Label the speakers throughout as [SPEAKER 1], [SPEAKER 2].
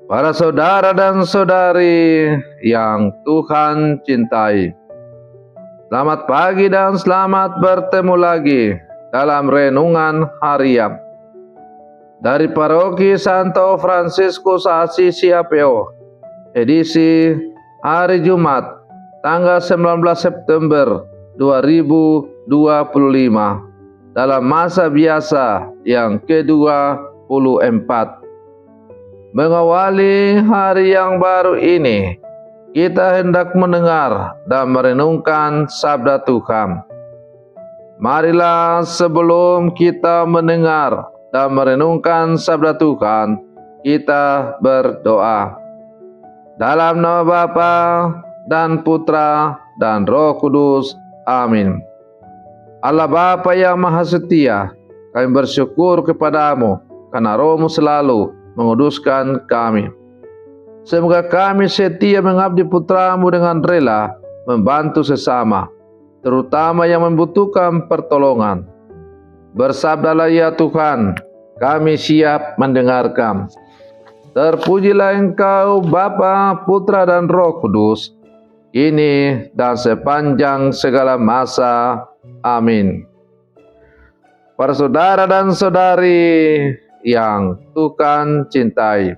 [SPEAKER 1] Para saudara dan saudari yang Tuhan cintai, selamat pagi dan selamat bertemu lagi dalam renungan harian dari Paroki Santo Fransiskus Assisi APO, edisi hari Jumat, tanggal 19 September 2025, dalam masa biasa yang ke-24. Mengawali hari yang baru ini, kita hendak mendengar dan merenungkan sabda Tuhan. Marilah sebelum kita mendengar dan merenungkan sabda Tuhan, kita berdoa. Dalam nama Bapa dan Putra dan Roh Kudus. Amin. Allah Bapa yang Maha Setia, kami bersyukur kepadamu karena Roh-Mu selalu menguduskan kami. Semoga kami setia mengabdi Putra-Mu dengan rela, membantu sesama, terutama yang membutuhkan pertolongan. Bersabdalah ya Tuhan, kami siap mendengarkan. Terpujilah Engkau Bapa, Putra dan Roh Kudus, kini dan sepanjang segala masa. Amin. Para saudara dan saudari yang Tuhan cintai,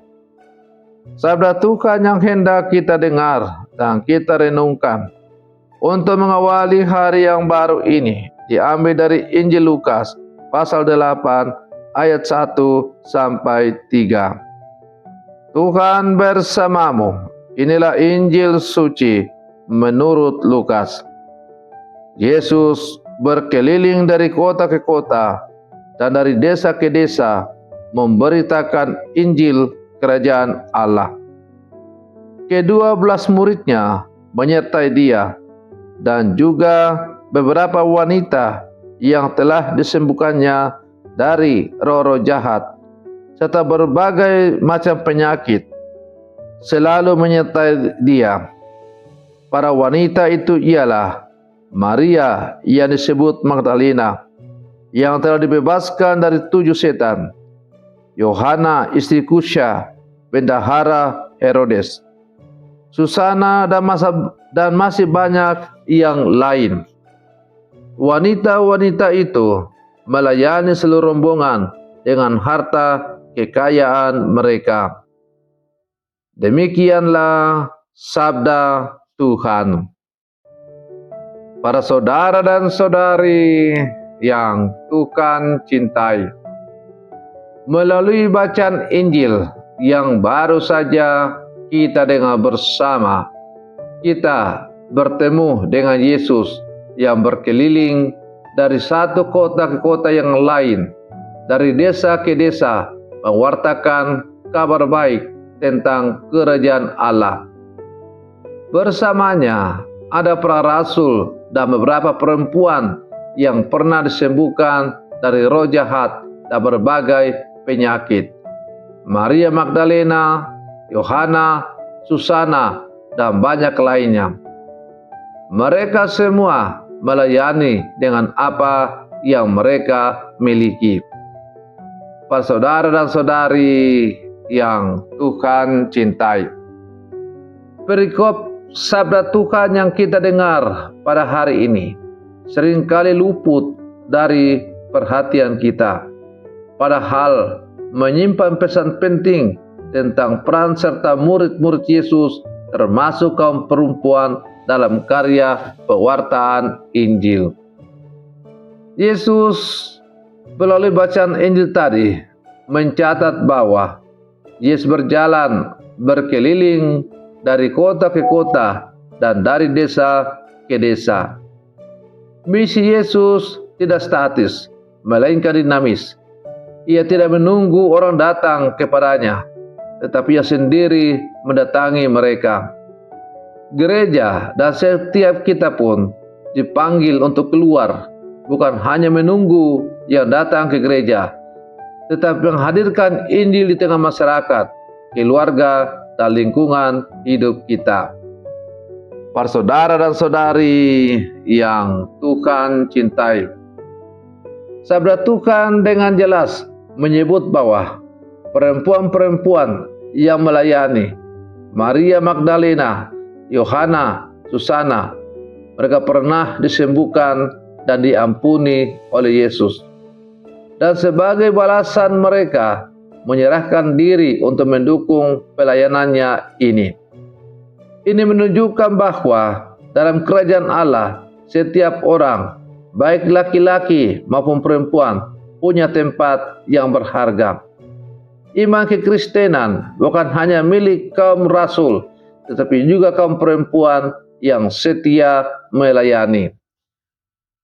[SPEAKER 1] sabda Tuhan yang hendak kita dengar dan kita renungkan untuk mengawali hari yang baru ini diambil dari Injil Lukas pasal 8 ayat 1 sampai 3. Tuhan bersamamu. Inilah Injil suci menurut Lukas. Yesus berkeliling dari kota ke kota dan dari desa ke desa memberitakan Injil Kerajaan Allah. Ke-12 muridnya menyertai dia dan juga beberapa wanita yang telah disembuhkannya dari roh-roh jahat serta berbagai macam penyakit selalu menyertai dia. Para wanita itu ialah Maria yang disebut Magdalena, yang telah dibebaskan dari 7 setan, Yohana istri Kusya, bendahara Herodes, Susana dan masih banyak yang lain. Wanita-wanita itu melayani seluruh rombongan dengan harta kekayaan mereka. Demikianlah sabda Tuhan. Para saudara dan saudari yang Tuhan cintai, melalui bacaan Injil yang baru saja kita dengar bersama, kita bertemu dengan Yesus yang berkeliling dari satu kota ke kota yang lain, dari desa ke desa, mewartakan kabar baik tentang kerajaan Allah. Bersamanya ada para rasul dan beberapa perempuan yang pernah disembuhkan dari roh jahat dan berbagai penyakit. Maria Magdalena, Yohana, Susana, dan banyak lainnya. Mereka semua melayani dengan apa yang mereka miliki. Para saudara dan saudari yang Tuhan cintai, perikop sabda Tuhan yang kita dengar pada hari ini seringkali luput dari perhatian kita, padahal menyimpan pesan penting tentang peran serta murid-murid Yesus, termasuk kaum perempuan, dalam karya pewartaan Injil. Yesus melalui bacaan Injil tadi mencatat bahwa Yesus berjalan berkeliling dari kota ke kota dan dari desa ke desa. Misi Yesus tidak statis, melainkan dinamis. Ia tidak menunggu orang datang kepadanya, tetapi ia sendiri mendatangi mereka. Gereja dan setiap kita pun dipanggil untuk keluar, bukan hanya menunggu yang datang ke gereja, tetapi menghadirkan Injil di tengah masyarakat, keluarga, dan lingkungan hidup kita. Para saudara dan saudari yang Tuhan cintai, sabda Tuhan dengan jelas menyebut bahwa perempuan-perempuan yang melayani, Maria Magdalena, Yohana, Susana. Mereka pernah disembuhkan dan diampuni oleh Yesus. Dan sebagai balasan mereka menyerahkan diri untuk mendukung pelayanannya ini. Ini menunjukkan bahwa dalam kerajaan Allah, setiap orang, baik laki-laki maupun perempuan, punya tempat yang berharga. Iman kekristenan bukan hanya milik kaum rasul, tetapi juga kaum perempuan yang setia melayani.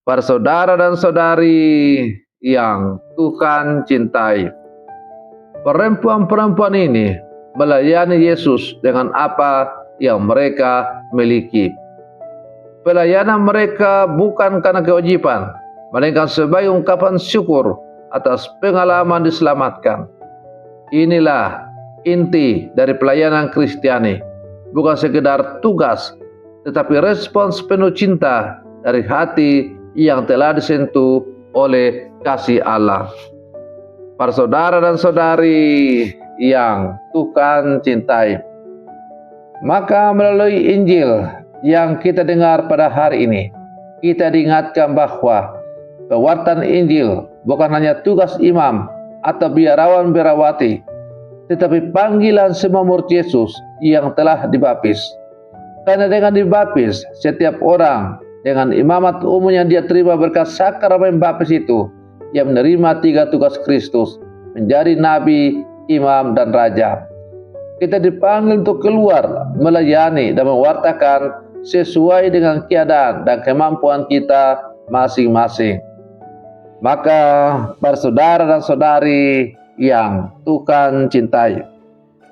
[SPEAKER 1] Para saudara dan saudari yang Tuhan cintai, perempuan-perempuan ini melayani Yesus dengan apa yang mereka miliki. Pelayanan mereka bukan karena kewajiban, melainkan sebagai ungkapan syukur atas pengalaman diselamatkan. Inilah inti dari pelayanan Kristiani, bukan sekedar tugas, tetapi respons penuh cinta dari hati yang telah disentuh oleh kasih Allah. Para saudara dan saudari yang Tuhan cintai, maka melalui Injil yang kita dengar pada hari ini, kita diingatkan bahwa pewartaan Injil bukan hanya tugas imam atau biarawan biarawati, tetapi panggilan semua murid Yesus yang telah dibaptis. Karena dengan dibaptis, setiap orang dengan imamat umum yang dia terima berkat sakramen baptis itu, yang menerima 3 tugas Kristus, menjadi nabi, imam, dan raja. Kita dipanggil untuk keluar, melayani dan mewartakan sesuai dengan keadaan dan kemampuan kita masing-masing. Maka para saudara dan saudari yang Tuhan cintai,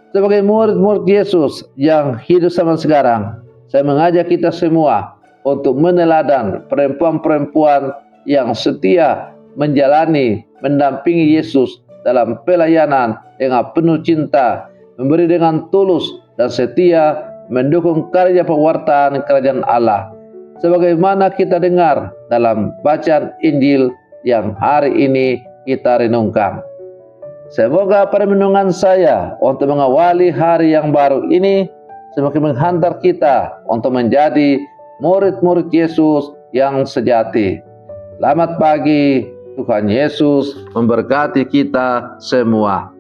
[SPEAKER 1] sebagai murid-murid Yesus yang hidup zaman sekarang, saya mengajak kita semua untuk meneladan perempuan-perempuan yang setia menjalani, mendampingi Yesus dalam pelayanan dengan penuh cinta, memberi dengan tulus dan setia mendukung karya pewartaan kerajaan Allah, sebagaimana kita dengar dalam bacaan Injil yang hari ini kita renungkan. Semoga permenungan saya untuk mengawali hari yang baru ini semakin menghantar kita untuk menjadi murid-murid Yesus yang sejati. Selamat pagi, Tuhan Yesus memberkati kita semua.